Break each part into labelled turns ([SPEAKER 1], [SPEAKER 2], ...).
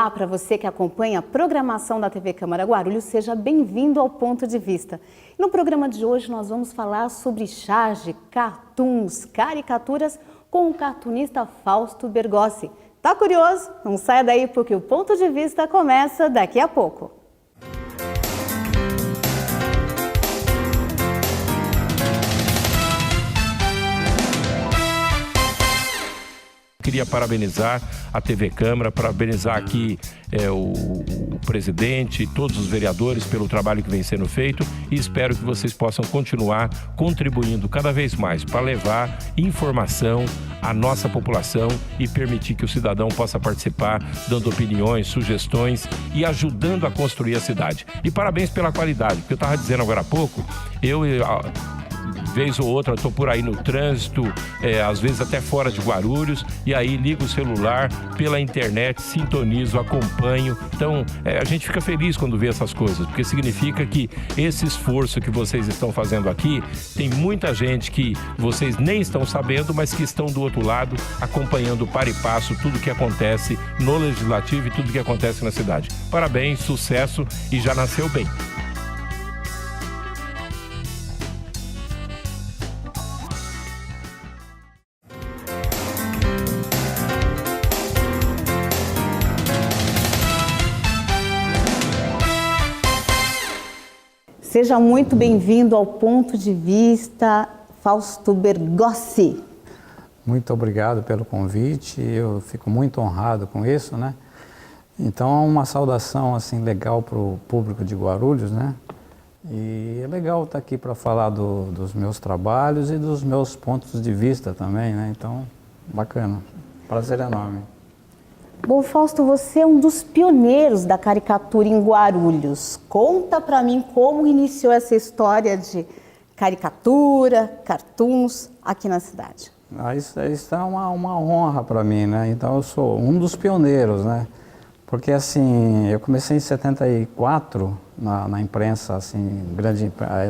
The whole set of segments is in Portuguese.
[SPEAKER 1] Olá para você que acompanha a programação da TV Câmara Guarulhos, seja bem-vindo ao Ponto de Vista. No programa de hoje nós vamos falar sobre charge, cartoons, caricaturas com o cartunista Fausto Bergossi. Tá curioso? Não saia daí porque o Ponto de Vista começa daqui a pouco.
[SPEAKER 2] Queria parabenizar a TV Câmara, parabenizar aqui o presidente e todos os vereadores pelo trabalho que vem sendo feito e espero que vocês possam continuar contribuindo cada vez mais para levar informação à nossa população e permitir que o cidadão possa participar, dando opiniões, sugestões e ajudando a construir a cidade. E parabéns pela qualidade, porque eu estava dizendo agora há pouco, vez ou outra estou por aí no trânsito, às vezes até fora de Guarulhos, e aí ligo o celular pela internet, sintonizo, acompanho. Então a gente fica feliz quando vê essas coisas, porque significa que esse esforço que vocês estão fazendo aqui, tem muita gente que vocês nem estão sabendo, mas que estão do outro lado, acompanhando para e passo tudo que acontece no Legislativo e tudo que acontece na cidade. Parabéns, sucesso e já nasceu bem.
[SPEAKER 1] Seja muito bem-vindo ao Ponto de Vista, Fausto Bergossi.
[SPEAKER 3] Muito obrigado pelo convite, eu fico muito honrado com isso, né? Então, uma saudação assim legal para o público de Guarulhos, né? E é legal estar aqui para falar dos meus trabalhos e dos meus pontos de vista também, né? Então, bacana, prazer enorme.
[SPEAKER 1] Bom, Fausto, você é um dos pioneiros da caricatura em Guarulhos. Conta para mim como iniciou essa história de caricatura, cartoons aqui na cidade.
[SPEAKER 3] Isso é uma honra para mim, né? Então eu sou um dos pioneiros, né? Porque assim, eu comecei em 74 na imprensa, assim,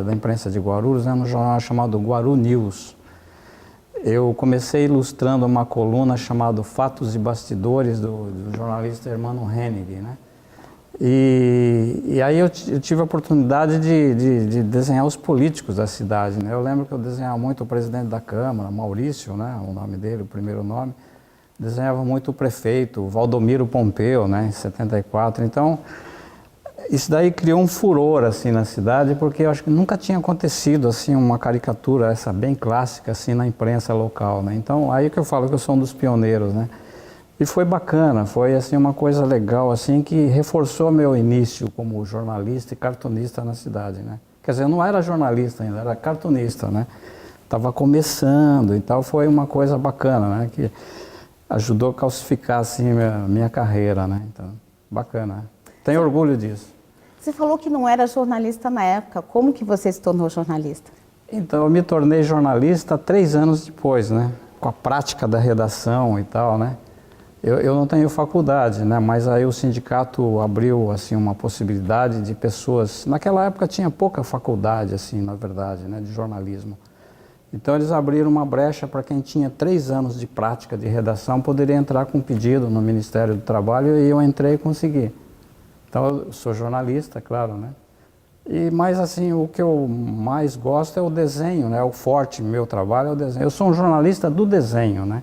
[SPEAKER 3] da imprensa de Guarulhos, né? No jornal chamado Guaru News. Eu comecei ilustrando uma coluna chamada Fatos e Bastidores, do jornalista Hermano Hennig, né? E aí eu tive a oportunidade de desenhar os políticos da cidade, né? Eu lembro que eu desenhava muito o presidente da Câmara, Maurício, né? O nome dele, o primeiro nome. Desenhava muito o prefeito, Valdomiro Pompeu, né? Em 74. Então, isso daí criou um furor assim na cidade, porque eu acho que nunca tinha acontecido assim uma caricatura essa bem clássica assim na imprensa local, né? Então aí que eu falo que eu sou um dos pioneiros, né? E foi bacana, foi assim uma coisa legal assim que reforçou meu início como jornalista e cartunista na cidade, né? Quer dizer, eu não era jornalista ainda, era cartunista, né? Tava começando e tal, foi uma coisa bacana, né? Que ajudou a calcificar assim minha carreira, né? Então, bacana. Tenho orgulho disso.
[SPEAKER 1] Você falou que não era jornalista na época. Como que você se tornou jornalista?
[SPEAKER 3] Então, eu me tornei jornalista 3 anos depois, né? Com a prática da redação e tal, né? Eu não tenho faculdade, né? Mas aí o sindicato abriu, assim, uma possibilidade de pessoas... Naquela época tinha pouca faculdade, assim, na verdade, né? De jornalismo. Então, eles abriram uma brecha para quem tinha 3 anos de prática de redação poderia entrar com um pedido no Ministério do Trabalho e eu entrei e consegui. Então, eu sou jornalista, claro, né? Mas, assim, o que eu mais gosto é o desenho, né? O forte do meu trabalho é o desenho. Eu sou um jornalista do desenho, né?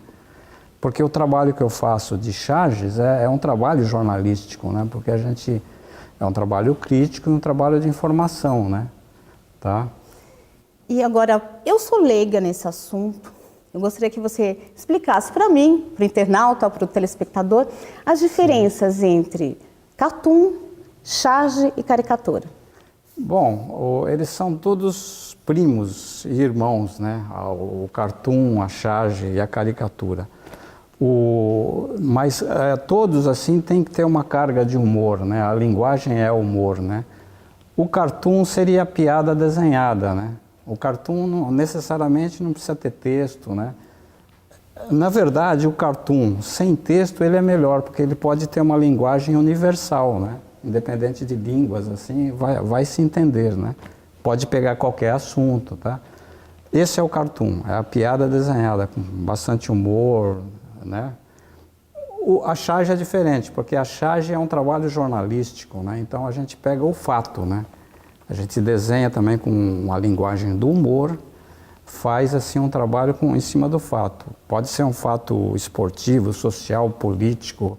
[SPEAKER 3] Porque o trabalho que eu faço de charges é um trabalho jornalístico, né? Porque é um trabalho crítico e um trabalho de informação, né? Tá?
[SPEAKER 1] E agora, eu sou leiga nesse assunto. Eu gostaria que você explicasse para mim, para o internauta, para o telespectador, as diferenças entre cartoon, charge e caricatura.
[SPEAKER 3] Bom, eles são todos primos e irmãos, né? O cartoon, a charge e a caricatura. Mas todos assim têm que ter uma carga de humor, né? A linguagem é humor, né? O cartoon seria a piada desenhada, né? O cartoon necessariamente não precisa ter texto, né? Na verdade, o cartoon sem texto ele é melhor, porque ele pode ter uma linguagem universal, né? Independente de línguas, assim, vai se entender, né? Pode pegar qualquer assunto, tá? Esse é o cartoon, é a piada desenhada com bastante humor, né? A charge é diferente, porque a charge é um trabalho jornalístico, né? Então a gente pega o fato, né? A gente desenha também com uma linguagem do humor, faz assim um trabalho em cima do fato. Pode ser um fato esportivo, social, político,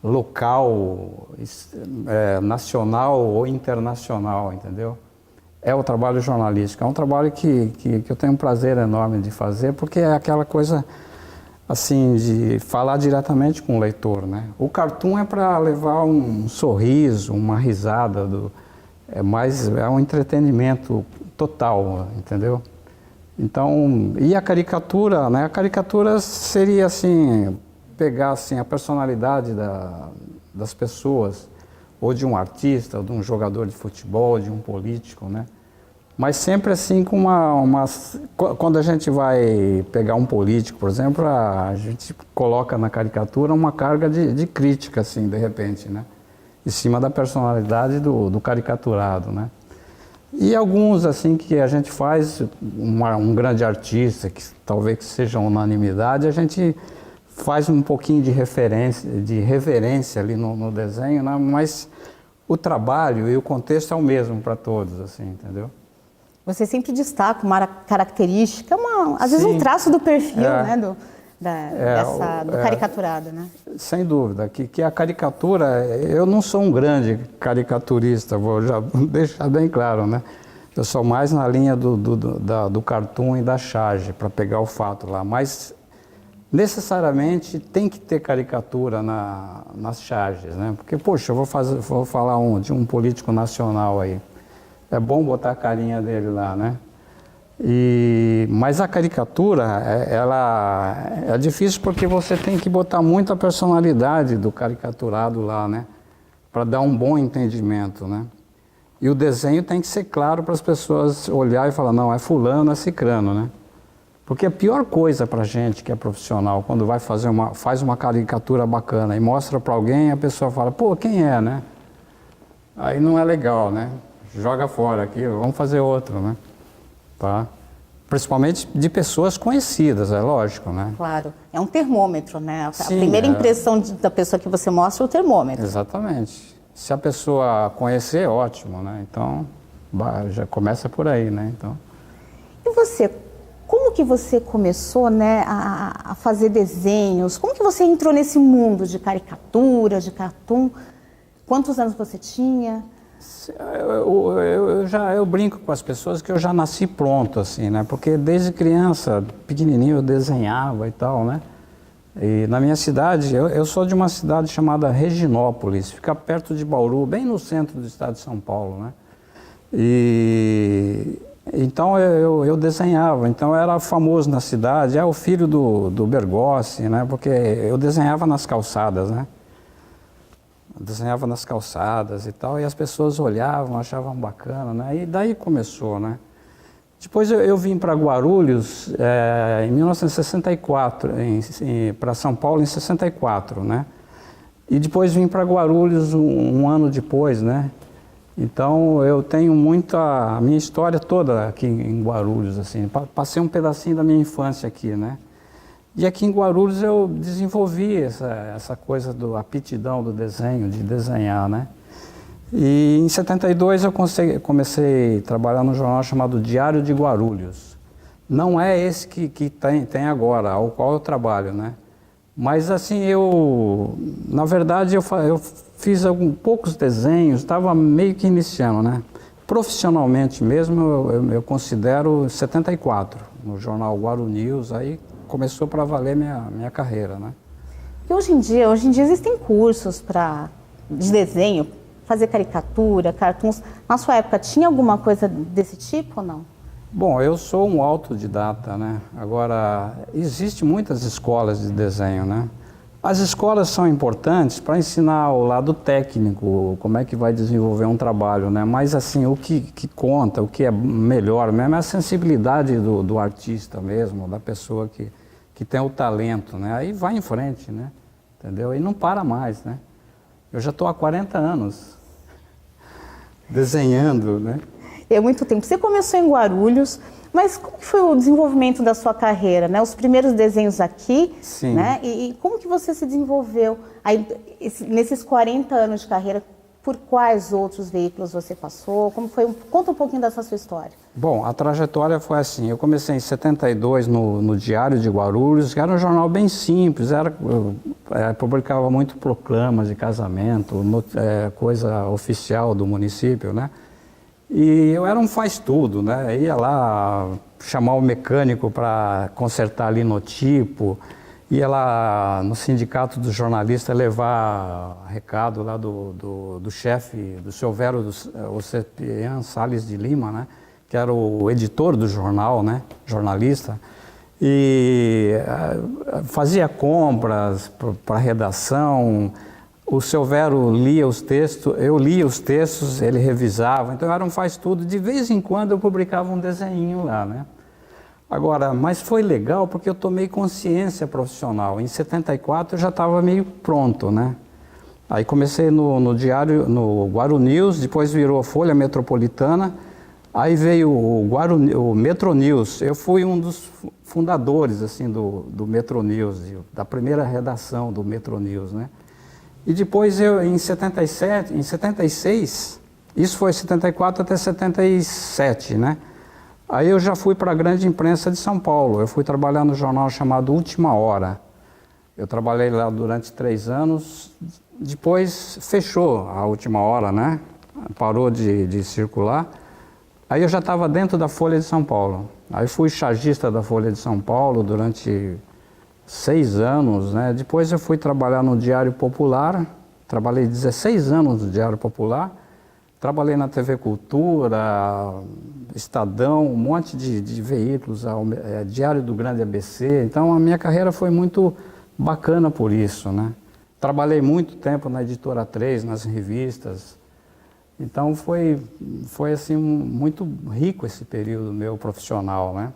[SPEAKER 3] local, nacional ou internacional, entendeu? É o trabalho jornalístico, é um trabalho que eu tenho um prazer enorme de fazer, porque é aquela coisa assim, de falar diretamente com o leitor, né? O cartoon é para levar um sorriso, uma risada, é um entretenimento total, entendeu? Então, e a caricatura, né? A caricatura seria assim, pegar assim, a personalidade das pessoas, ou de um artista, ou de um jogador de futebol, de um político, né? Mas sempre assim com quando a gente vai pegar um político, por exemplo, a gente coloca na caricatura uma carga de crítica, assim, de repente, né? Em cima da personalidade do caricaturado, né? E alguns, assim, que a gente faz, um grande artista, que talvez seja unanimidade, a gente faz um pouquinho de reverência ali no desenho, né? Mas o trabalho e o contexto é o mesmo para todos, assim, entendeu?
[SPEAKER 1] Você sempre destaca uma característica, às vezes um traço do perfil, né, do caricaturado, né?
[SPEAKER 3] Sem dúvida, que a caricatura, eu não sou um grande caricaturista, vou já deixar bem claro, né? Eu sou mais na linha do cartoon e da charge, para pegar o fato lá, mas necessariamente tem que ter caricatura nas charges, né? Porque, poxa, eu vou falar de um político nacional aí. É bom botar a carinha dele lá, né? Mas a caricatura, ela é difícil porque você tem que botar muito a personalidade do caricaturado lá, né? Para dar um bom entendimento, né? E o desenho tem que ser claro para as pessoas olhar e falar, não, é fulano, é cicrano, né? Porque a pior coisa para a gente que é profissional, quando faz uma caricatura bacana e mostra para alguém, a pessoa fala, pô, quem é, né? Aí não é legal, né? Joga fora aquilo, vamos fazer outro, né? Tá? Principalmente de pessoas conhecidas, é lógico, né?
[SPEAKER 1] Claro, é um termômetro, né?
[SPEAKER 3] Sim,
[SPEAKER 1] a primeira impressão da pessoa que você mostra é o termômetro.
[SPEAKER 3] Exatamente. Se a pessoa conhecer, ótimo, né? Então, já começa por aí, né? Então...
[SPEAKER 1] E você, como que você começou, né, a fazer desenhos? Como que você entrou nesse mundo de caricatura, de cartoon? Quantos anos você tinha?
[SPEAKER 3] Eu brinco com as pessoas que eu já nasci pronto, assim, né? Porque desde criança, pequenininho, eu desenhava e tal, né? E na minha cidade, eu sou de uma cidade chamada Reginópolis, fica perto de Bauru, bem no centro do estado de São Paulo, né? E então eu desenhava, então eu era famoso na cidade, o filho do Bergossi, né? Porque eu desenhava nas calçadas, né? Desenhava nas calçadas e tal, e as pessoas olhavam, achavam bacana, né? E daí começou, né? Depois eu vim para Guarulhos em 1964, para São Paulo em 64, né? E depois vim para Guarulhos um ano depois, né? Então eu tenho a minha história toda aqui em Guarulhos, assim, passei um pedacinho da minha infância aqui, né? E aqui em Guarulhos eu desenvolvi essa coisa da aptidão do desenho, de desenhar, né? E em 72 eu comecei a trabalhar num jornal chamado Diário de Guarulhos. Não é esse que tem agora, ao qual eu trabalho, né? Mas assim, na verdade, eu fiz poucos desenhos, estava meio que iniciando, né? Profissionalmente mesmo, eu considero 74, no jornal Guaru News, aí começou para valer minha carreira, né?
[SPEAKER 1] E hoje em dia existem cursos de desenho, fazer caricatura, cartoons. Na sua época, tinha alguma coisa desse tipo ou não?
[SPEAKER 3] Bom, eu sou um autodidata, né? Agora, existem muitas escolas de desenho, né? As escolas são importantes para ensinar o lado técnico, como é que vai desenvolver um trabalho, né? Mas, assim, o que conta, o que é melhor mesmo é a sensibilidade do artista mesmo, da pessoa que tem o talento, né? Aí vai em frente, né? Entendeu? E não para mais, né? Eu já estou há 40 anos desenhando, né?
[SPEAKER 1] É muito tempo. Você começou em Guarulhos, mas como que foi o desenvolvimento da sua carreira, né? Os primeiros desenhos aqui,
[SPEAKER 3] Sim.
[SPEAKER 1] né? E como que você se desenvolveu aí, nesses 40 anos de carreira? Por quais outros veículos você passou? Como foi? Conta um pouquinho dessa sua história.
[SPEAKER 3] Bom, a trajetória foi assim, eu comecei em 72 no Diário de Guarulhos, que era um jornal bem simples, publicava muito proclamas de casamento, coisa oficial do município, né? E eu era um faz-tudo, né? Ia lá chamar o mecânico para consertar linotipo, ia lá no sindicato dos jornalistas levar recado lá do chefe, do seu Vero Ocepian Salles de Lima, né? Que era o editor do jornal, né? Jornalista. E fazia compras para a redação. O seu Vero lia os textos, eu lia os textos, ele revisava. Então era um faz-tudo. De vez em quando eu publicava um desenho lá, né? Agora, mas foi legal porque eu tomei consciência profissional. Em 74 eu já estava meio pronto, né? Aí comecei no diário, no Guaru News, depois virou Folha Metropolitana, aí veio o Metro News. Eu fui um dos fundadores assim, do Metro News, da primeira redação do Metro News, né? E depois eu, em 76, isso foi 74 até 77, né? Aí eu já fui para a grande imprensa de São Paulo. Eu fui trabalhar no jornal chamado Última Hora. Eu trabalhei lá durante 3 anos. Depois fechou a Última Hora, né? Parou de circular. Aí eu já estava dentro da Folha de São Paulo. Aí fui chargista da Folha de São Paulo durante 6 anos, né? Depois eu fui trabalhar no Diário Popular. Trabalhei 16 anos no Diário Popular. Trabalhei na TV Cultura, Estadão, um monte de veículos, Diário do Grande ABC. Então a minha carreira foi muito bacana por isso, né? Trabalhei muito tempo na Editora 3, nas revistas. Então foi assim muito rico esse período meu profissional, né?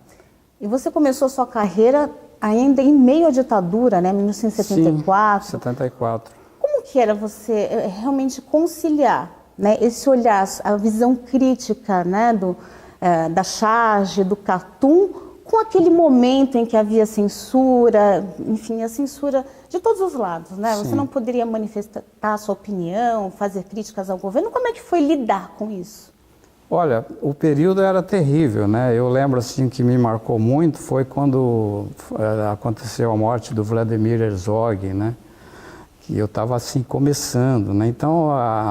[SPEAKER 1] E você começou sua carreira ainda em meio à ditadura, né? 1974.
[SPEAKER 3] Sim, 74.
[SPEAKER 1] Como que era você realmente conciliar, né, esse olhar, a visão crítica, né, da charge, do cartoon, com aquele momento em que havia censura, enfim, a censura de todos os lados, né? Sim. Você não poderia manifestar a sua opinião, fazer críticas ao governo. Como é que foi lidar com isso?
[SPEAKER 3] Olha, o período era terrível, né? Eu lembro, assim, que me marcou muito foi quando aconteceu a morte do Vladimir Herzog, né? E eu estava assim começando, né? Então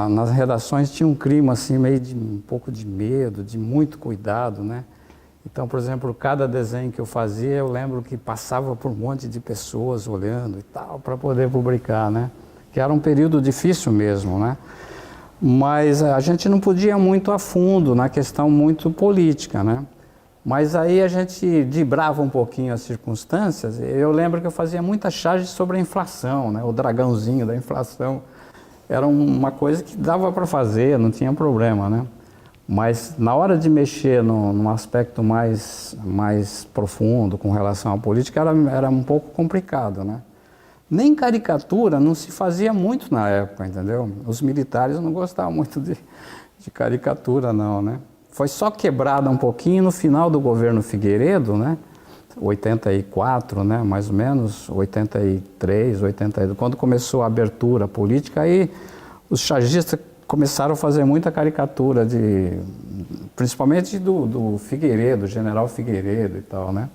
[SPEAKER 3] nas redações tinha um clima assim meio de um pouco de medo, de muito cuidado, né? Então, por exemplo, cada desenho que eu fazia, eu lembro que passava por um monte de pessoas olhando e tal para poder publicar, né? Que era um período difícil mesmo, né? Mas a gente não podia ir muito a fundo na questão muito política, né? Mas aí a gente dibrava um pouquinho as circunstâncias. Eu lembro que eu fazia muita charge sobre a inflação, né? O dragãozinho da inflação. Era uma coisa que dava para fazer, não tinha problema, né? Mas na hora de mexer num aspecto mais profundo com relação à política, era um pouco complicado, né? Nem caricatura não se fazia muito na época, entendeu? Os militares não gostavam muito de caricatura, não, né? Foi só quebrada um pouquinho no final do governo Figueiredo, né? 84, né? Mais ou menos, 83, 82. Quando começou a abertura política, aí os chargistas começaram a fazer muita caricatura, principalmente do Figueiredo, general Figueiredo e tal, né?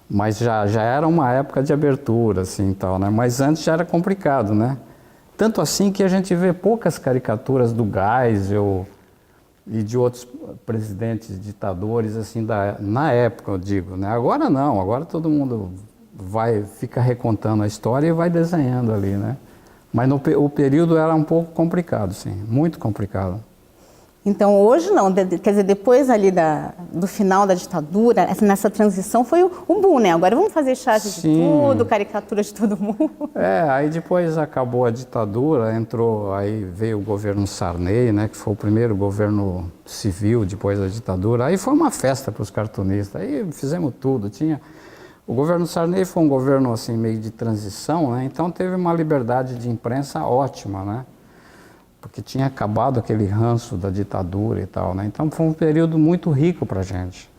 [SPEAKER 3] Mas já era uma época de abertura, assim, e tal, né? Mas antes já era complicado, né? Tanto assim que a gente vê poucas caricaturas do Geisel e de outros presidentes, ditadores, assim, na época, eu digo, né? Agora não, agora todo mundo fica recontando a história e vai desenhando ali, né? Mas o período era um pouco complicado, sim, muito complicado.
[SPEAKER 1] Então hoje não, quer dizer, depois ali do final da ditadura, nessa transição foi um boom, né? Agora vamos fazer charge de tudo, caricatura de todo mundo.
[SPEAKER 3] Aí depois acabou a ditadura, aí veio o governo Sarney, né? Que foi o primeiro governo civil depois da ditadura. Aí foi uma festa para os cartunistas, aí fizemos tudo, O governo Sarney foi um governo assim meio de transição, né? Então teve uma liberdade de imprensa ótima, né? porque tinha acabado aquele ranço da ditadura e tal, né? Então foi um período muito rico para a gente.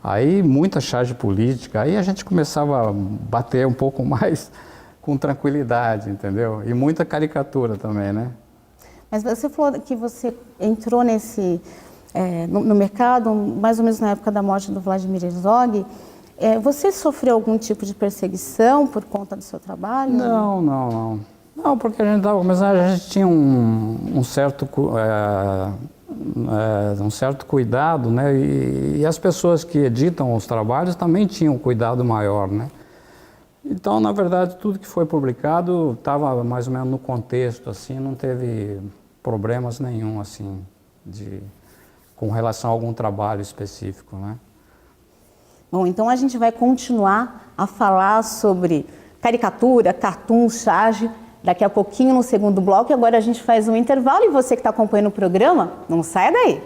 [SPEAKER 3] Aí muita charge política, aí a gente começava a bater um pouco mais com tranquilidade, entendeu? E muita caricatura também, né?
[SPEAKER 1] Mas você falou que você entrou no mercado mais ou menos na época da morte do Vladimir Herzog. Você sofreu algum tipo de perseguição por conta do seu trabalho?
[SPEAKER 3] Não. Não, porque a gente estava começando, a gente tinha um certo cuidado, né? E as pessoas que editam os trabalhos também tinham um cuidado maior, né? Então, na verdade, tudo que foi publicado estava mais ou menos no contexto, assim, não teve problemas nenhum, assim, com relação a algum trabalho específico, né?
[SPEAKER 1] Bom, então a gente vai continuar a falar sobre caricatura, cartoon, charge, daqui a pouquinho no segundo bloco. E agora a gente faz um intervalo e você que está acompanhando o programa, não saia daí.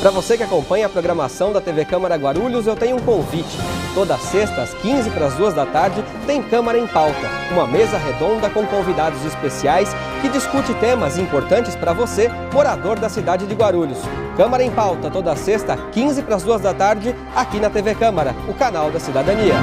[SPEAKER 4] Para você que acompanha a programação da TV Câmara Guarulhos, eu tenho um convite. Toda sexta, às 15 para as 2 da tarde, tem Câmara em Pauta, uma mesa redonda com convidados especiais que discute temas importantes para você, morador da cidade de Guarulhos. Câmara em Pauta, toda sexta, 15 para as 2 da tarde, aqui na TV Câmara, o canal da cidadania.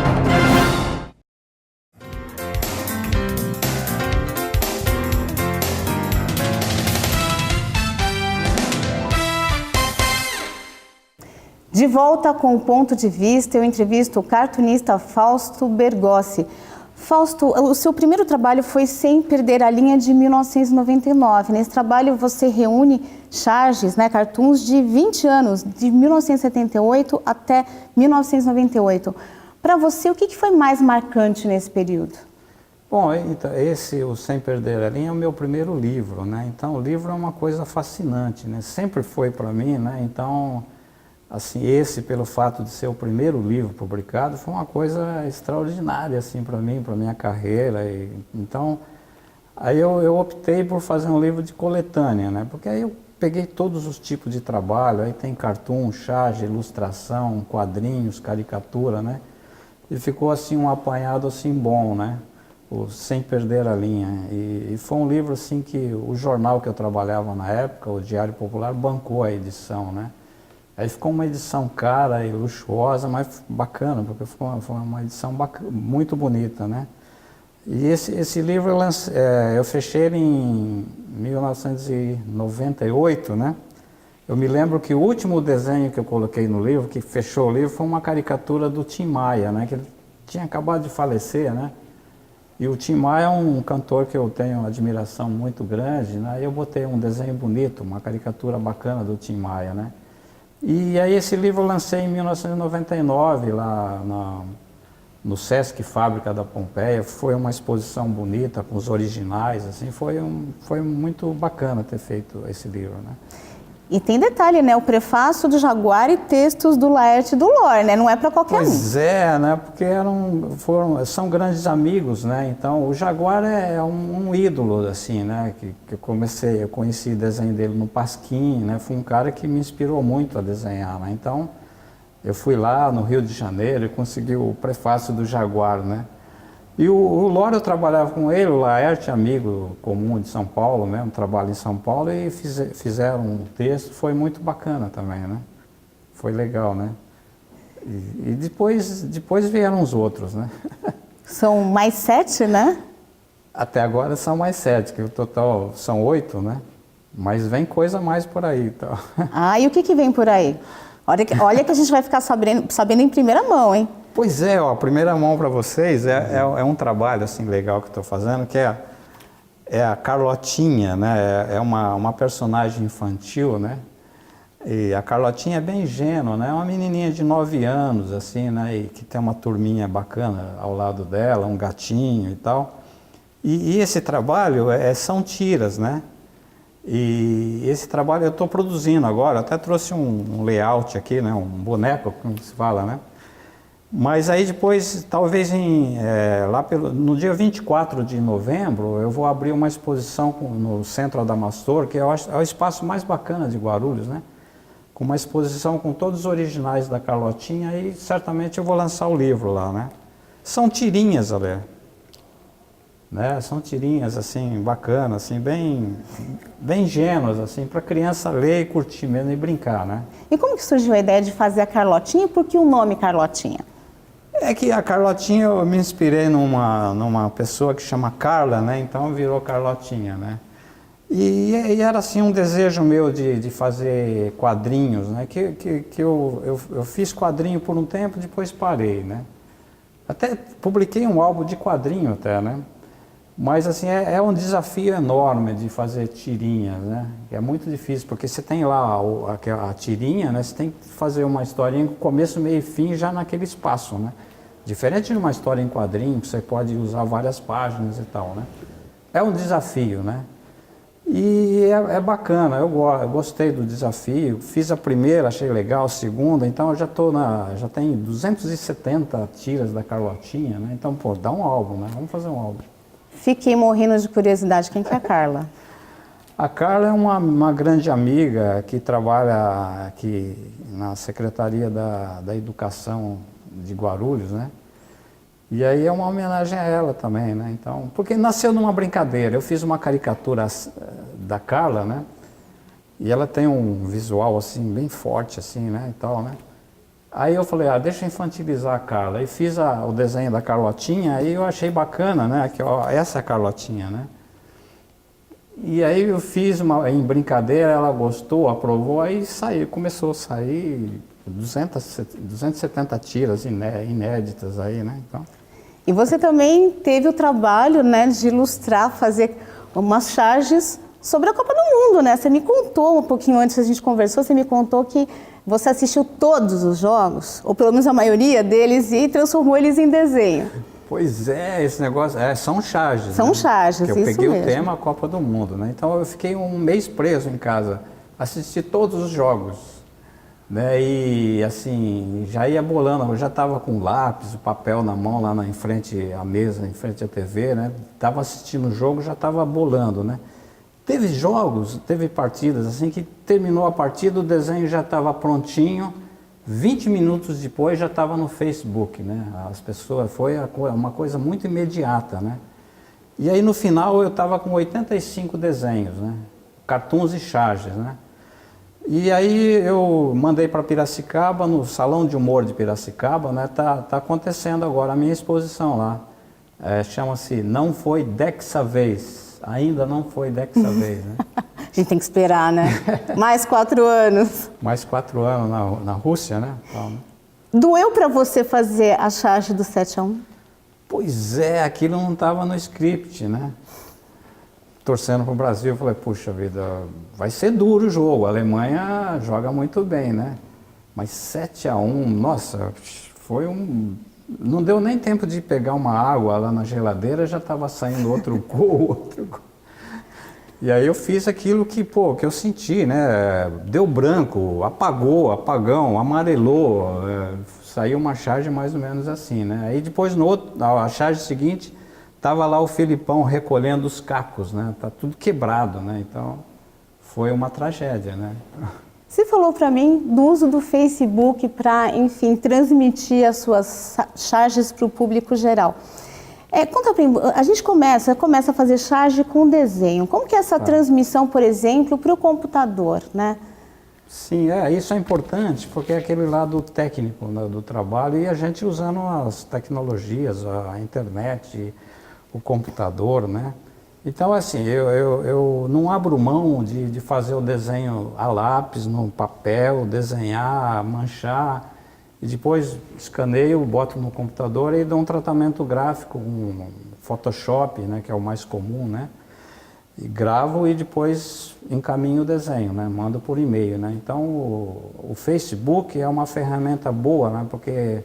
[SPEAKER 1] De volta com o Ponto de Vista, eu entrevisto o cartunista Fausto Bergossi. Fausto, o seu primeiro trabalho foi Sem Perder a Linha, de 1999. Nesse trabalho você reúne charges, né, cartoons de 20 anos, de 1978 até 1998. Para você, o que foi mais marcante nesse período?
[SPEAKER 3] Bom, então, o Sem Perder a Linha é o meu primeiro livro, né? Então, o livro é uma coisa fascinante, né? Sempre foi para mim, né? Então, assim, pelo fato de ser o primeiro livro publicado, foi uma coisa extraordinária, assim, para mim, para minha carreira. Então, aí eu optei por fazer um livro de coletânea, né? Porque aí eu peguei todos os tipos de trabalho, aí tem cartoon, charge, ilustração, quadrinhos, caricatura, né? E ficou, assim, um apanhado, assim, bom, né? Sem Perder a Linha. E foi um livro, assim, que o jornal que eu trabalhava na época, o Diário Popular, bancou a edição, né? Aí ficou uma edição cara e luxuosa, mas bacana, porque foi uma edição muito bonita, né? E esse livro eu fechei ele em 1998, né? Eu me lembro que o último desenho que eu coloquei no livro, que fechou o livro, foi uma caricatura do Tim Maia, né? Que ele tinha acabado de falecer, né? E o Tim Maia é um cantor que eu tenho uma admiração muito grande, né? E eu botei um desenho bonito, uma caricatura bacana do Tim Maia, né? E aí esse livro eu lancei em 1999, lá no Sesc Fábrica da Pompeia. Foi uma exposição bonita, com os originais, assim, foi muito bacana ter feito esse livro, né?
[SPEAKER 1] E tem detalhe, né? O prefácio do Jaguar e textos do Laerte e do Lor, né? Não é para qualquer um.
[SPEAKER 3] Pois é, né? Porque são grandes amigos, né? Então, o Jaguar é um ídolo, assim, né? Que eu conheci o desenho dele no Pasquim, né? Foi um cara que me inspirou muito a desenhar, né? Então, eu fui lá no Rio de Janeiro e consegui o prefácio do Jaguar, né? E o Lor, eu trabalhava com ele, o Laerte, amigo comum de São Paulo mesmo, trabalha em São Paulo, e fizeram um texto, foi muito bacana também, né? Foi legal, né? E depois vieram os outros, né?
[SPEAKER 1] São mais 7, né?
[SPEAKER 3] Até agora são mais 7, que o total são 8, né? Mas vem coisa mais por aí, então.
[SPEAKER 1] Ah, e o que vem por aí? Olha que a gente vai ficar sabendo em primeira mão, hein?
[SPEAKER 3] Pois é, ó, primeira mão para vocês é um trabalho assim legal que estou fazendo, que é a Carlotinha, né? É uma personagem infantil, né? E a Carlotinha é bem ingênua, né? É uma menininha de 9 anos, assim, né? E que tem uma turminha bacana ao lado dela, um gatinho e tal. E esse trabalho são tiras, né? E esse trabalho eu estou produzindo agora, eu até trouxe um layout aqui, né? Um boneco, como se fala, né? Mas aí depois, talvez no dia 24 de novembro, eu vou abrir uma exposição no Centro Adamastor, que é o espaço mais bacana de Guarulhos, né? com uma exposição com todos os originais da Carlotinha e certamente eu vou lançar o livro lá, né? São tirinhas, Ale, né? São tirinhas assim bacanas, assim bem ingênuas, assim para criança ler e curtir mesmo e brincar, né?
[SPEAKER 1] E como que surgiu a ideia de fazer a Carlotinha e por que o nome Carlotinha?
[SPEAKER 3] É que a Carlotinha eu me inspirei numa pessoa que chama Carla, né? Então virou Carlotinha, né? E era assim um desejo meu de fazer quadrinhos, né? Que eu fiz quadrinho por um tempo, depois parei, né? Até publiquei um álbum de quadrinho até, né? Mas assim, é um desafio enorme de fazer tirinhas, né? É muito difícil, porque você tem lá a tirinha, né? Você tem que fazer uma historinha com começo, meio e fim já naquele espaço, né? Diferente de uma história em quadrinho, que você pode usar várias páginas e tal, né? É um desafio, né? E é bacana, eu gostei do desafio, fiz a primeira, achei legal, a segunda, então eu já tenho 270 tiras da Carlotinha, né? Então, pô, dá um álbum, né? Vamos fazer um álbum.
[SPEAKER 1] Fiquei morrendo de curiosidade, quem que é a Carla?
[SPEAKER 3] A Carla é uma grande amiga que trabalha aqui na Secretaria da Educação de Guarulhos, né? E aí é uma homenagem a ela também, né? Então, porque nasceu numa brincadeira. Eu fiz uma caricatura da Carla, né? E ela tem um visual assim bem forte assim, né? E tal, né? Aí eu falei, deixa eu infantilizar a Carla. E fiz o desenho da Carlotinha, aí eu achei bacana, né? Que ó, essa é a Carlotinha, né? E aí eu fiz em brincadeira, ela gostou, aprovou, aí começou a sair 270 tiras inéditas aí, né? Então...
[SPEAKER 1] E você também teve o trabalho, né, de ilustrar, fazer umas charges sobre a Copa do Mundo, né? Você me contou um pouquinho antes, a gente conversou, você me contou que você assistiu todos os jogos, ou pelo menos a maioria deles, e transformou eles em desenho.
[SPEAKER 3] Pois é, esse negócio, são charges.
[SPEAKER 1] São, né? Charges,
[SPEAKER 3] que eu peguei
[SPEAKER 1] mesmo.
[SPEAKER 3] O tema Copa do Mundo, né? Então eu fiquei um mês preso em casa, assisti todos os jogos. Né, e assim, já ia bolando, eu já estava com o lápis, o papel na mão lá em frente à mesa, em frente à TV, né? Estava assistindo o jogo, já estava bolando, né? Teve partidas assim que terminou a partida, o desenho já estava prontinho, 20 minutos depois já estava no Facebook, né? As pessoas, foi uma coisa muito imediata, né? E aí no final eu estava com 85 desenhos, né? Cartoons e charges, né? E aí eu mandei para Piracicaba, no Salão de Humor de Piracicaba, né? Tá acontecendo agora a minha exposição lá. Chama-se Não Foi Dessa Vez. Ainda não foi dessa vez, né?
[SPEAKER 1] A gente tem que esperar, né? Mais 4 anos.
[SPEAKER 3] Mais 4 anos na Rússia, né? Então,
[SPEAKER 1] Doeu para você fazer a charge do 7-1?
[SPEAKER 3] Pois é, aquilo não estava no script, né? Torcendo para o Brasil, eu falei, puxa vida, vai ser duro o jogo, a Alemanha joga muito bem, né? Mas 7-1, nossa, foi não deu nem tempo de pegar uma água lá na geladeira, já estava saindo outro gol. E aí eu fiz aquilo que eu senti, né? Deu branco, apagão, amarelou, saiu uma charge mais ou menos assim, né? Aí depois, a charge seguinte, estava lá o Felipão recolhendo os cacos, né? Tá tudo quebrado, né? Então, foi uma tragédia, né?
[SPEAKER 1] Você falou para mim do uso do Facebook para, enfim, transmitir as suas charges para o público geral. Conta pra mim, a gente começa a fazer charge com desenho. Como que é essa transmissão, por exemplo, para o computador, né?
[SPEAKER 3] Sim, isso é importante, porque é aquele lado técnico, né, do trabalho, e a gente usando as tecnologias, a internet, o computador, né? Então, assim, eu não abro mão de fazer o desenho a lápis, no papel, desenhar, manchar, e depois escaneio, boto no computador e dou um tratamento gráfico, um Photoshop, né, que é o mais comum, né? E gravo e depois encaminho o desenho, né? Mando por e-mail, né? Então, o Facebook é uma ferramenta boa, né? Porque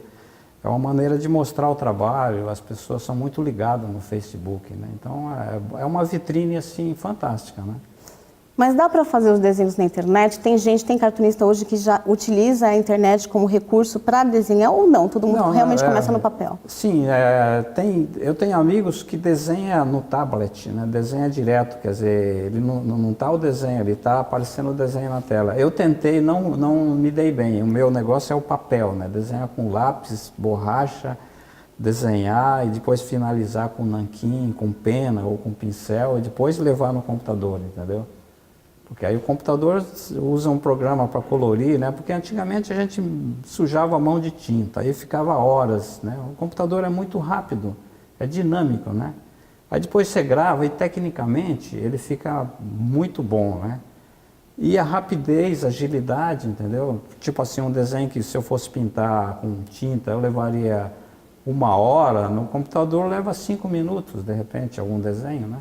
[SPEAKER 3] é uma maneira de mostrar o trabalho, as pessoas são muito ligadas no Facebook, né? Então, é uma vitrine, assim, fantástica, né?
[SPEAKER 1] Mas dá para fazer os desenhos na internet? Tem cartunista hoje que já utiliza a internet como recurso para desenhar ou não? Todo mundo realmente começa no papel?
[SPEAKER 3] Sim, eu tenho amigos que desenham no tablet, né? Desenha direto, quer dizer, ele não está o desenho, ele está aparecendo o desenho na tela. Eu tentei, não me dei bem, o meu negócio é o papel, né? Desenhar com lápis, borracha, desenhar e depois finalizar com nanquim, com pena ou com pincel e depois levar no computador, entendeu? Porque aí o computador usa um programa para colorir, né? Porque antigamente a gente sujava a mão de tinta, aí ficava horas, né? O computador é muito rápido, é dinâmico, né? Aí depois você grava e tecnicamente ele fica muito bom, né? E a rapidez, a agilidade, entendeu? Tipo assim, um desenho que se eu fosse pintar com tinta eu levaria 1 hora, no computador leva 5 minutos, de repente, algum desenho, né?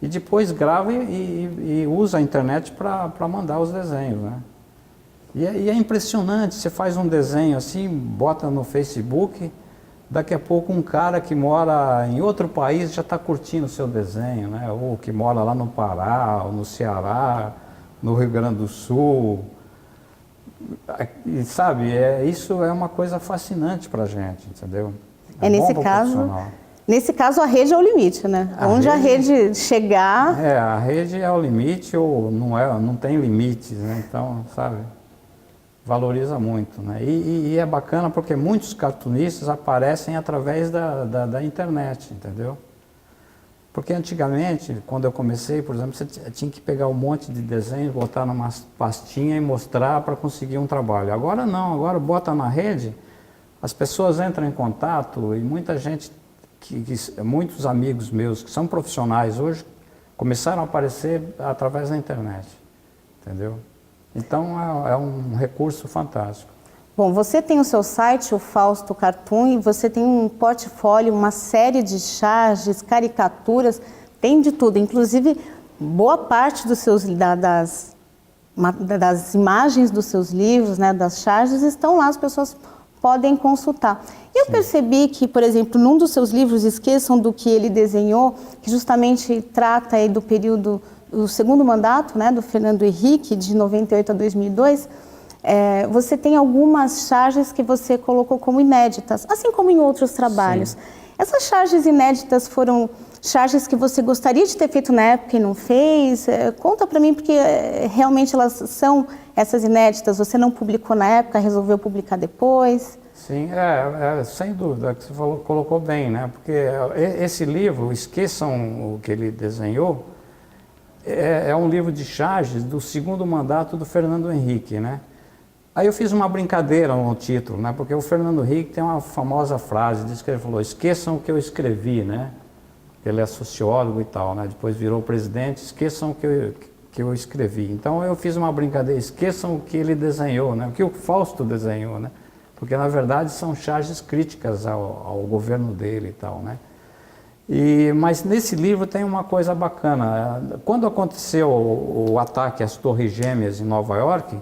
[SPEAKER 3] E depois grava e usa a internet para mandar os desenhos, né? E é impressionante, você faz um desenho assim, bota no Facebook, daqui a pouco um cara que mora em outro país já está curtindo o seu desenho, né? Ou que mora lá no Pará, ou no Ceará, no Rio Grande do Sul. E sabe, isso é uma coisa fascinante para a gente, entendeu?
[SPEAKER 1] Nesse caso, a rede é o limite, né? Onde a rede chegar...
[SPEAKER 3] a rede é o limite ou não tem limites, né? Então, sabe, valoriza muito, né? E é bacana porque muitos cartunistas aparecem através da internet, entendeu? Porque antigamente, quando eu comecei, por exemplo, você tinha que pegar um monte de desenhos, botar numa pastinha e mostrar para conseguir um trabalho. Agora não, agora bota na rede, as pessoas entram em contato e muita gente... muitos amigos meus que são profissionais hoje começaram a aparecer através da internet, entendeu? Então é um recurso fantástico.
[SPEAKER 1] Bom, você tem o seu site, o Fausto Cartoon, e você tem um portfólio, uma série de charges, caricaturas, tem de tudo. Inclusive, boa parte das imagens dos seus livros, né, das charges, estão lá, as pessoas podem consultar. E eu percebi que, por exemplo, num dos seus livros, Esqueçam do que ele desenhou, que justamente trata aí do período, do segundo mandato, né, do Fernando Henrique, de 98 a 2002, você tem algumas charges que você colocou como inéditas, assim como em outros trabalhos. Sim. Essas charges inéditas foram charges que você gostaria de ter feito na época e não fez? Conta para mim, porque realmente elas são essas inéditas, você não publicou na época, resolveu publicar depois?
[SPEAKER 3] Sim, sem dúvida, que você colocou bem, né? Porque esse livro, Esqueçam o que ele desenhou, é um livro de charges do segundo mandato do Fernando Henrique, né? Aí eu fiz uma brincadeira no título, né? Porque o Fernando Henrique tem uma famosa frase, diz que ele falou, esqueçam o que eu escrevi, né? Ele é sociólogo e tal, né? Depois virou presidente, esqueçam o que eu escrevi. Então eu fiz uma brincadeira, esqueçam o que ele desenhou, né? O que o Fausto desenhou, né? Porque na verdade são charges críticas ao governo dele e tal, né? Mas nesse livro tem uma coisa bacana. Quando aconteceu o ataque às Torres Gêmeas em Nova York,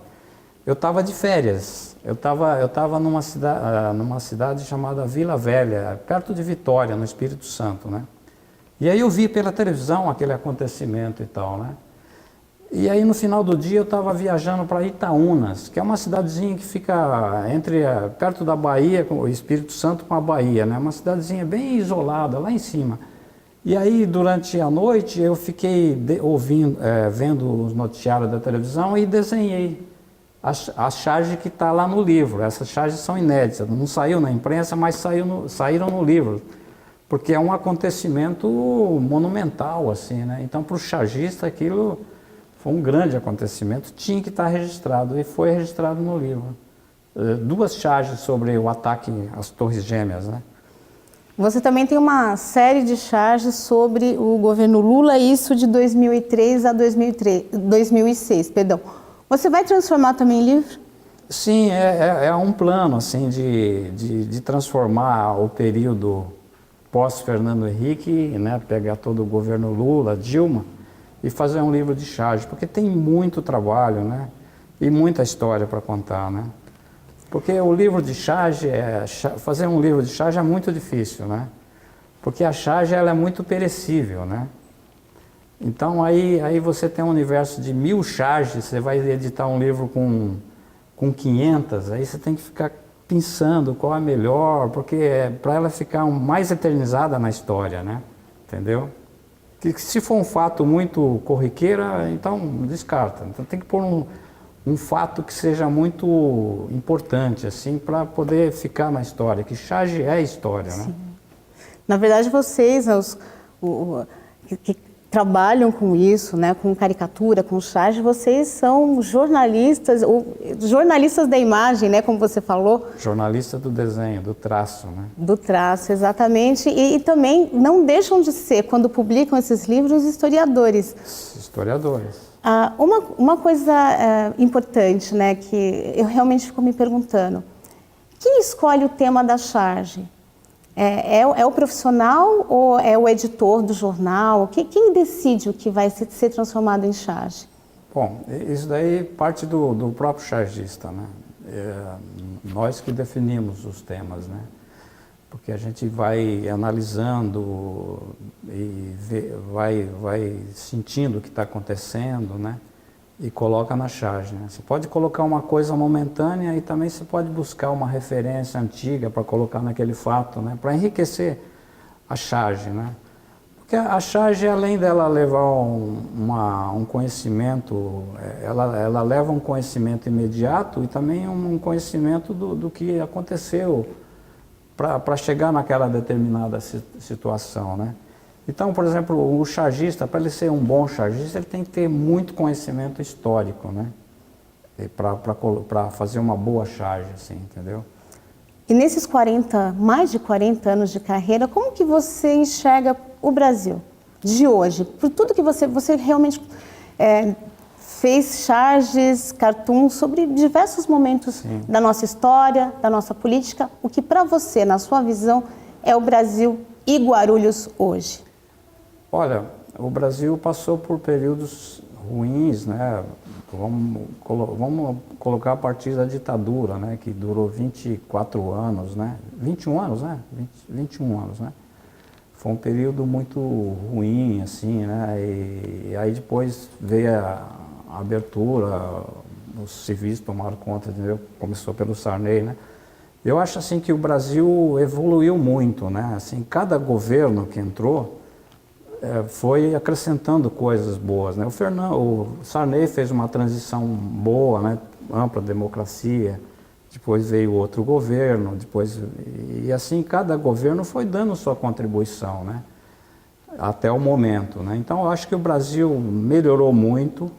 [SPEAKER 3] eu estava de férias. Eu estava numa cidade chamada Vila Velha, perto de Vitória, no Espírito Santo, né? E aí eu vi pela televisão aquele acontecimento e tal, né? E aí no final do dia eu estava viajando para Itaúnas, que é uma cidadezinha que fica perto da Bahia, com o Espírito Santo com a Bahia, né? Uma cidadezinha bem isolada, lá em cima. E aí durante a noite eu fiquei vendo os noticiários da televisão e desenhei a charge que está lá no livro. Essas charges são inéditas, não saiu na imprensa, mas saíram no livro. Porque é um acontecimento monumental, assim, né? Então, para o chargista, aquilo foi um grande acontecimento, tinha que estar registrado, e foi registrado no livro. 2 charges sobre o ataque às Torres Gêmeas, né?
[SPEAKER 1] Você também tem uma série de charges sobre o governo Lula, isso de 2003 a 2006, perdão. Você vai transformar também em livro?
[SPEAKER 3] Sim, é um plano, assim, de transformar o período pós-Fernando Henrique, né, pegar todo o governo Lula, Dilma, e fazer um livro de charge, porque tem muito trabalho, né, e muita história para contar, né. Porque o livro de charge, fazer um livro de charge é muito difícil, né, porque a charge ela é muito perecível, né. Então aí você tem um universo de 1000 charges, você vai editar um livro com 500, aí você tem que ficar pensando qual é melhor, porque é para ela ficar mais eternizada na história, né? Entendeu? Que se for um fato muito corriqueira, então descarta. Então tem que pôr um fato que seja muito importante, assim, para poder ficar na história, que charge é história,
[SPEAKER 1] Sim.
[SPEAKER 3] né?
[SPEAKER 1] Na verdade, vocês, que trabalham com isso, né, com caricatura, com charge, vocês são jornalistas, ou jornalistas da imagem, né, como você falou.
[SPEAKER 3] Jornalista do desenho, do traço, né?
[SPEAKER 1] Do traço, exatamente. E também não deixam de ser, quando publicam esses livros, historiadores.
[SPEAKER 3] Historiadores.
[SPEAKER 1] Uma coisa importante, né, que eu realmente fico me perguntando, quem escolhe o tema da charge? É o profissional ou é o editor do jornal? Quem decide o que vai ser transformado em charge?
[SPEAKER 3] Bom, isso daí parte do próprio chargista, né? Nós que definimos os temas, né? Porque a gente vai analisando e vai sentindo o que está acontecendo, né? E coloca na charge, né? Você pode colocar uma coisa momentânea e também você pode buscar uma referência antiga para colocar naquele fato, né? Para enriquecer a charge, né? Porque a charge, além dela levar um conhecimento, ela leva um conhecimento imediato e também um conhecimento do que aconteceu para chegar naquela determinada situação, né? Então, por exemplo, o chargista, para ele ser um bom chargista, ele tem que ter muito conhecimento histórico, né? Para fazer uma boa charge, assim, entendeu?
[SPEAKER 1] E nesses mais de 40 anos de carreira, como que você enxerga o Brasil de hoje? Por tudo que você realmente fez charges, cartoons sobre diversos momentos Sim. da nossa história, da nossa política, o que para você, na sua visão, é o Brasil e Guarulhos hoje?
[SPEAKER 3] Olha, o Brasil passou por períodos ruins, né? Vamos colocar a partir da ditadura, né? Que durou 24 anos, né? 21 anos, né? 21 anos, né? Foi um período muito ruim, assim, né? E aí depois veio a abertura, os civis tomaram conta, entendeu? Começou pelo Sarney, né? Eu acho assim que o Brasil evoluiu muito, né? Assim, cada governo que entrou foi acrescentando coisas boas, né? O Sarney fez uma transição boa, né? Ampla democracia. Depois veio outro governo, e assim cada governo foi dando sua contribuição, né? Até o momento, né? Então eu acho que o Brasil melhorou muito,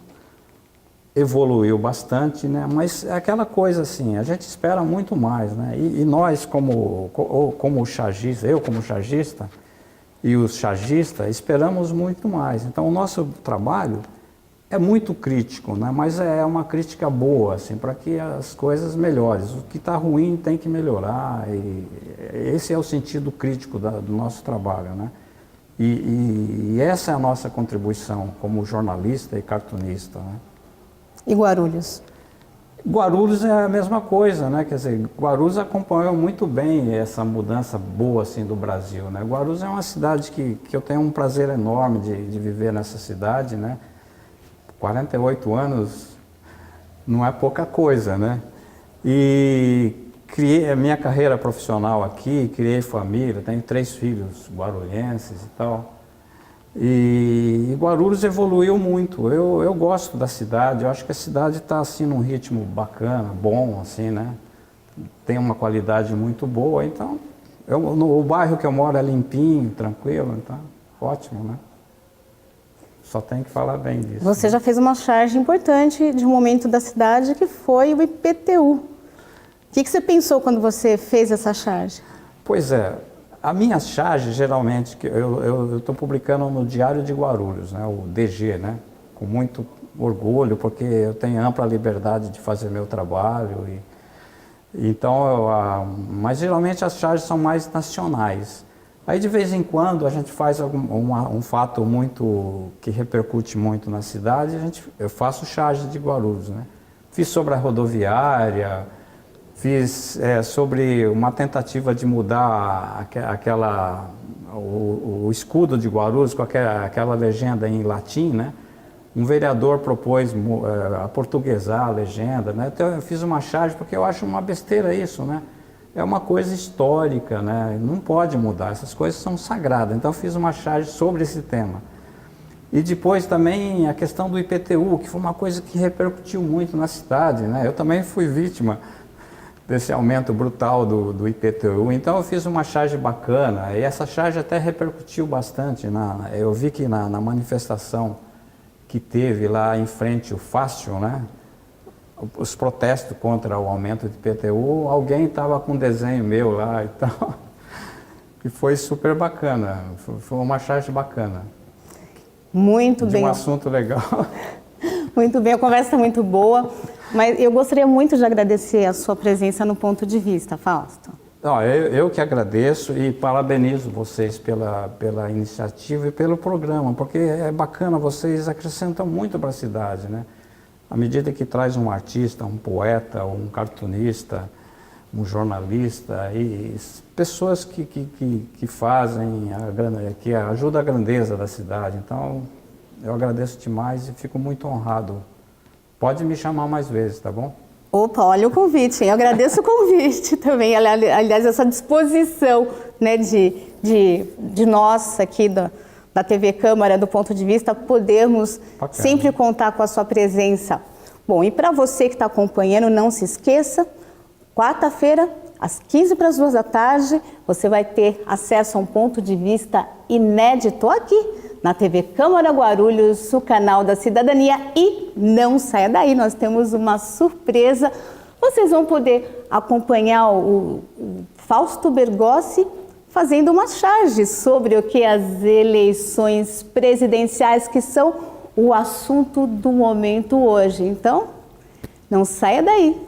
[SPEAKER 3] evoluiu bastante, né? Mas é aquela coisa assim, a gente espera muito mais, né? E nós como chargista, eu como chargista e os chargistas esperamos muito mais. Então o nosso trabalho é muito crítico, né? Mas é uma crítica boa, assim, para que as coisas melhorem. O que está ruim tem que melhorar. E esse é o sentido crítico do nosso trabalho, né? E essa é a nossa contribuição como jornalista e cartunista, né?
[SPEAKER 1] E Guarulhos?
[SPEAKER 3] Guarulhos é a mesma coisa, né? Quer dizer, Guarulhos acompanhou muito bem essa mudança boa assim do Brasil, né? Guarulhos é uma cidade que eu tenho um prazer enorme de viver nessa cidade, né? 48 anos não é pouca coisa, né? E criei a minha carreira profissional aqui, criei família, tenho 3 filhos guarulhenses e tal. E Guarulhos evoluiu muito. Eu gosto da cidade, eu acho que a cidade está assim num ritmo bacana, bom, assim, né? Tem uma qualidade muito boa, então o bairro que eu moro é limpinho, tranquilo, então ótimo, né? Só tem que falar bem disso.
[SPEAKER 1] Você já fez uma charge importante de um momento da cidade que foi o IPTU. O que você pensou quando você fez essa charge?
[SPEAKER 3] Pois é. A minha charge, geralmente, eu estou publicando no Diário de Guarulhos, né, o DG, né, com muito orgulho, porque eu tenho ampla liberdade de fazer meu trabalho. Então, mas geralmente as charges são mais nacionais. Aí, de vez em quando, a gente faz um fato que repercute muito na cidade, eu faço charge de Guarulhos, né. Fiz sobre a rodoviária, Fiz sobre uma tentativa de mudar o escudo de Guarulhos com aquela legenda em latim, né? Um vereador propôs aportuguesar a legenda, né? Então eu fiz uma charge porque eu acho uma besteira isso, né? É uma coisa histórica, né? Não pode mudar, essas coisas são sagradas. Então eu fiz uma charge sobre esse tema. E depois também a questão do IPTU, que foi uma coisa que repercutiu muito na cidade, né? Eu também fui vítima desse aumento brutal do IPTU, então eu fiz uma charge bacana, e essa charge até repercutiu bastante. Eu vi que na manifestação que teve lá em frente o Fácil, né? Os protestos contra o aumento de IPTU, alguém estava com um desenho meu lá e tal, e foi super bacana, foi uma charge bacana.
[SPEAKER 1] Muito bem.
[SPEAKER 3] De um assunto legal.
[SPEAKER 1] Muito bem, a conversa está muito boa, mas eu gostaria muito de agradecer a sua presença no Ponto de Vista, Fausto.
[SPEAKER 3] Eu que agradeço e parabenizo vocês pela iniciativa e pelo programa, porque é bacana, vocês acrescentam muito para a cidade, né? À medida que traz um artista, um poeta, um cartunista, um jornalista, e pessoas que fazem, que ajudam a grandeza da cidade. Então, eu agradeço demais e fico muito honrado. Pode me chamar mais vezes, tá bom?
[SPEAKER 1] Opa, olha o convite, hein? Eu agradeço o convite também, aliás, essa disposição, né, de nós aqui da TV Câmara, do Ponto de Vista, podermos sempre contar com a sua presença. Bom, e para você que está acompanhando, não se esqueça, quarta-feira, às 2:15 da tarde, você vai ter acesso a um ponto de vista inédito aqui na TV Câmara Guarulhos, o canal da cidadania. E não saia daí, nós temos uma surpresa. Vocês vão poder acompanhar o Fausto Bergossi fazendo uma charge sobre o que as eleições presidenciais, que são o assunto do momento hoje. Então, não saia daí.